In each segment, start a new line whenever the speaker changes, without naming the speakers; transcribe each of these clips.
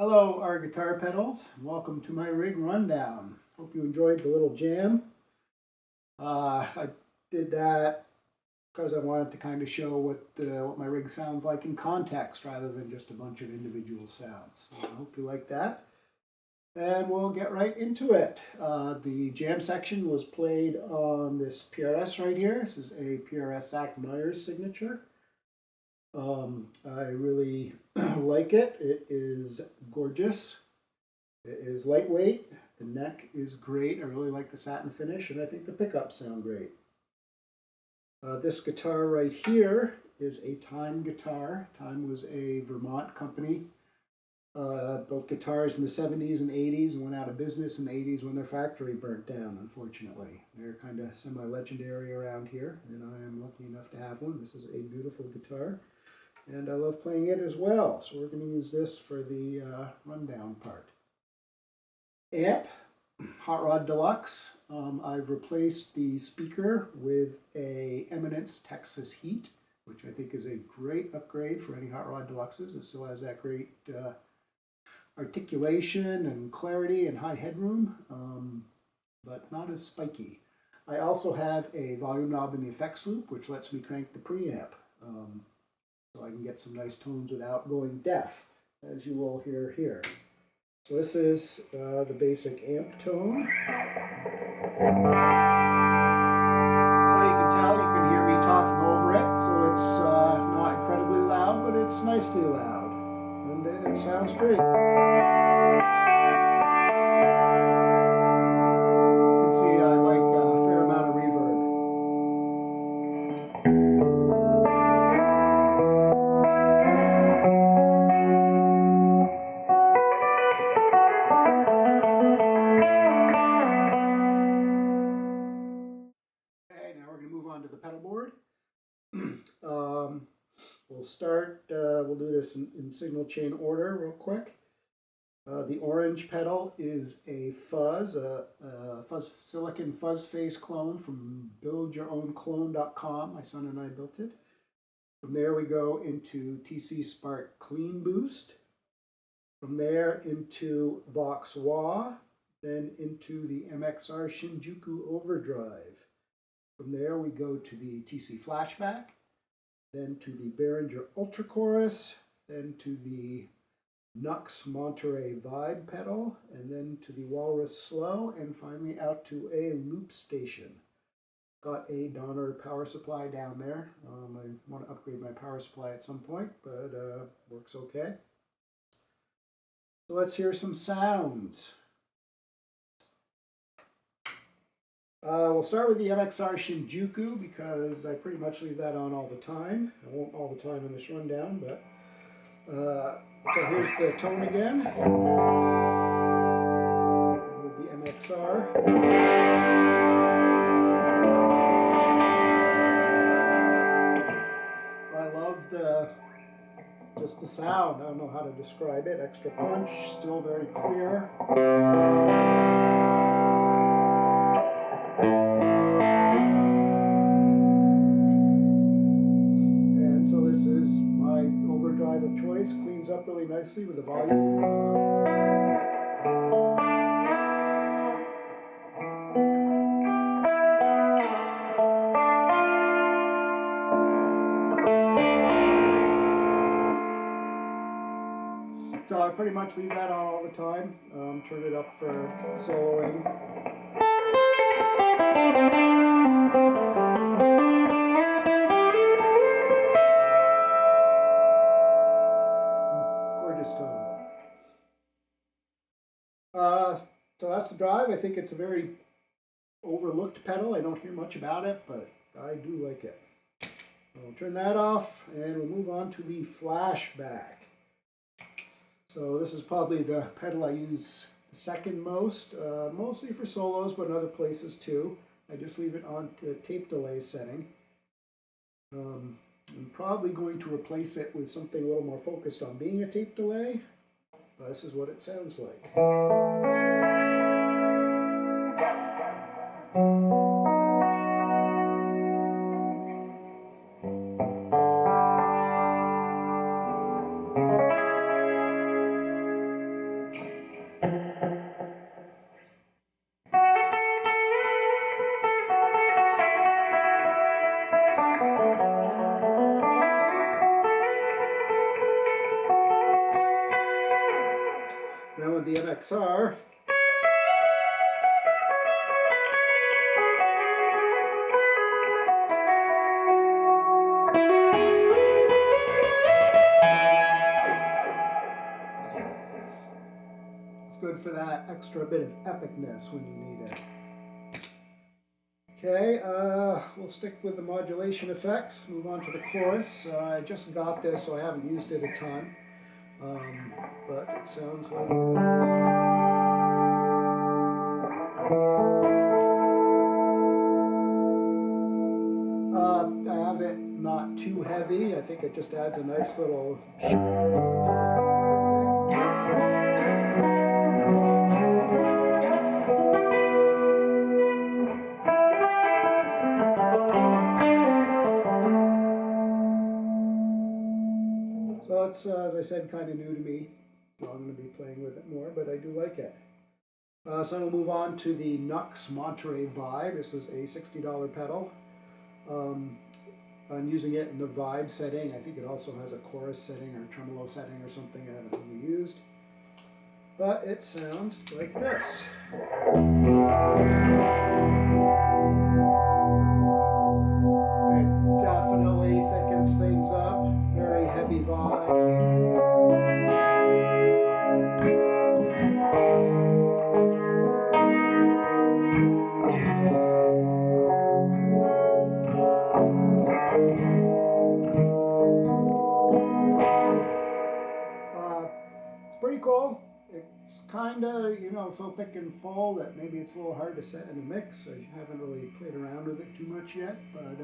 Hello, our guitar pedals. Welcome to my rig rundown. Hope you enjoyed the little jam. I did that because I wanted to kind of show what my rig sounds like in context rather than just a bunch of individual sounds. So I hope you like that. And we'll get right into it. The jam section was played on this PRS right here. This is a PRS Zach Myers signature. I really like it. It is gorgeous. It is lightweight. The neck is great. I really like the satin finish, and I think the pickups sound great. This guitar right here is a Time guitar. Time was a Vermont company. Built guitars in the 70s and 80s and went out of business in the 80s when their factory burnt down, unfortunately. They're kind of semi-legendary around here, and I am lucky enough to have one. This is a beautiful guitar, and I love playing it as well. So we're going to use this for the rundown part. Amp, Hot Rod Deluxe. I've replaced the speaker with a Eminence Texas Heat, which I think is a great upgrade for any Hot Rod Deluxes. It still has that great articulation and clarity and high headroom, but not as spiky. I also have a volume knob in the effects loop, which lets me crank the preamp, so I can get some nice tones without going deaf. as you will hear here. So this is the basic amp tone. So you can tell, you can hear me talking over it. So it's not incredibly loud, but it's nicely loud. And it sounds great. You can see I like a fair amount of reverb. Okay, now we're going to move on to the pedal board. We'll start, we'll do this in signal chain order real quick. The orange pedal is a fuzz, silicon fuzz face clone from buildyourown.clone.com. My son and I built it. From there we go into TC Spark Clean Boost. From there into Vox Wah, then into the MXR Shinjuku Overdrive. From there we go to the TC Flashback, then to the Behringer Ultra Chorus, then to the Nux Monterey Vibe pedal, and then to the Walrus Slow, and finally out to a loop station. Got a Donner power supply down there. I want to upgrade my power supply at some point, but works okay. So let's hear some sounds. We'll start with the MXR Shinjuku because I pretty much leave that on all the time. I won't all the time in this rundown, but so here's the tone again with the MXR. I love just the sound. I don't know how to describe it. Extra punch, still very clear. And so this is my overdrive of choice. Cleans up really nicely with the volume. So I pretty much leave that on all the time. Turn it up for soloing. Gorgeous tone. So that's the drive. I think it's a very overlooked pedal. I don't hear much about it, but I do like it. I'll turn that off and we'll move on to the Flashback. So this is probably the pedal I use the second most, mostly for solos, but in other places too. I just leave it on to tape delay setting. I'm probably going to replace it with something a little more focused on being a tape delay, but this is what it sounds like. Now with the MXR, it's good for that extra bit of epicness when you need it. Okay, we'll stick with the modulation effects, move on to the chorus. I just got this, so I haven't used it a ton, but it sounds like this. I have it not too heavy. I think it just adds a nice little So it's, as I said, kind of new to me. So I'm going to be playing with it more, but I do like it. So we'll move on to the Nux Monterey Vibe. This is a $60 pedal. I'm using it in the vibe setting. I think it also has a chorus setting or tremolo setting or something I haven't really used. But it sounds like this. It definitely thickens things up. Very heavy vibe. Pretty cool. It's kind of, you know, so thick and full that maybe it's a little hard to set in a mix. I haven't really played around with it too much yet, but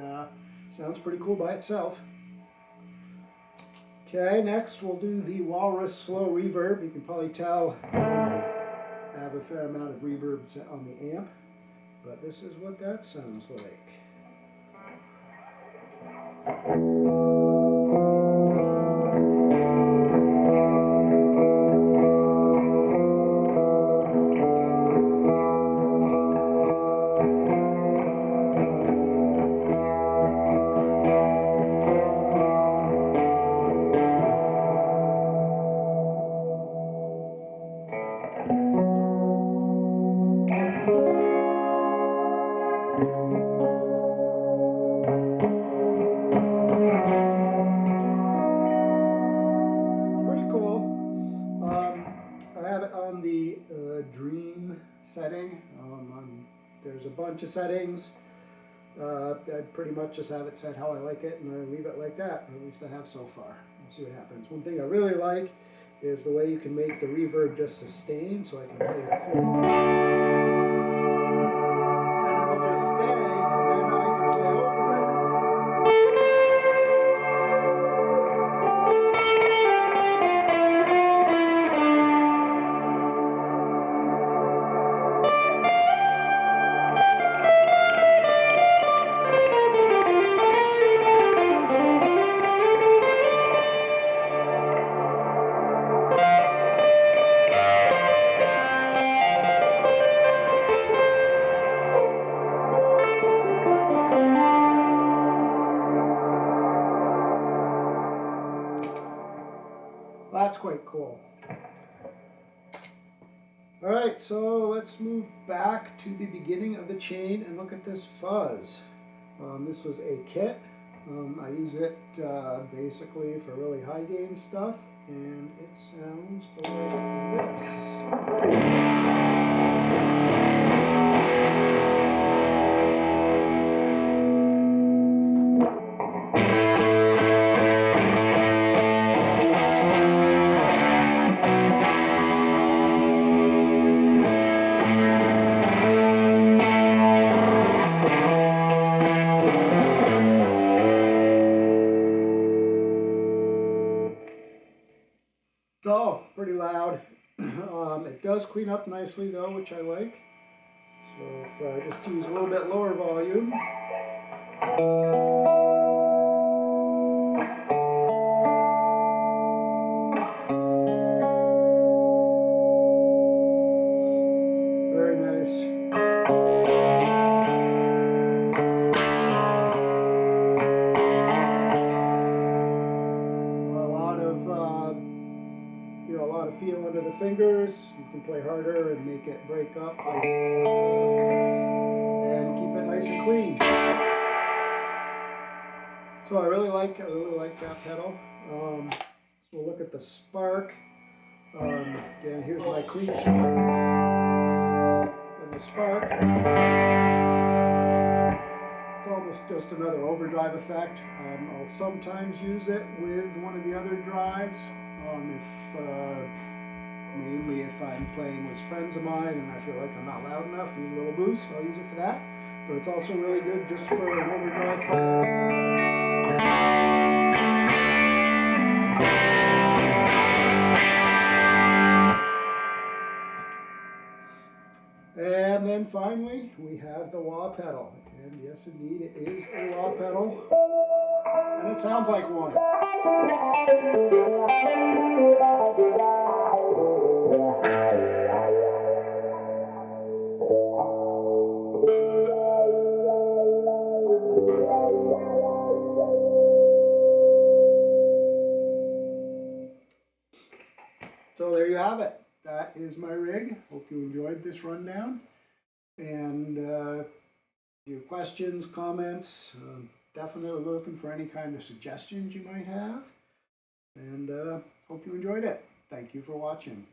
sounds pretty cool by itself. Okay, next we'll do the Walrus Slow Reverb. You can probably tell I have a fair amount of reverb set on the amp, but this is what that sounds like. Dream setting. There's a bunch of settings. I pretty much just have it set how I like it, and I leave it like that, or at least I have so far. We'll see what happens. One thing I really like is the way you can make the reverb just sustain, so I can play a chord, and it'll just stay, and then I can play over it. That's quite cool. Alright, so let's move back to the beginning of the chain and look at this fuzz. This was a kit. I use it basically for really high gain stuff, and it sounds like this. So, pretty loud. It does clean up nicely though, which I like. So if I just use a little bit lower volume. Very nice. A lot of feel under the fingers. You can play harder and make it break up, play softer, and keep it nice and clean. So I really like that pedal. So we'll look at the Spark. Again, here's my clean tone. And the Spark. It's almost just another overdrive effect. I'll sometimes use it with one of the other drives. Mainly if I'm playing with friends of mine and I feel like I'm not loud enough, need a little boost, I'll use it for that. But it's also really good just for an overdrive by itself. And then finally, we have the wah pedal. And yes, indeed, it is a wah pedal. And it sounds like one. So there you have it. That is my rig. Hope you enjoyed this rundown. And your questions, comments, definitely looking for any kind of suggestions you might have. And hope you enjoyed it. Thank you for watching.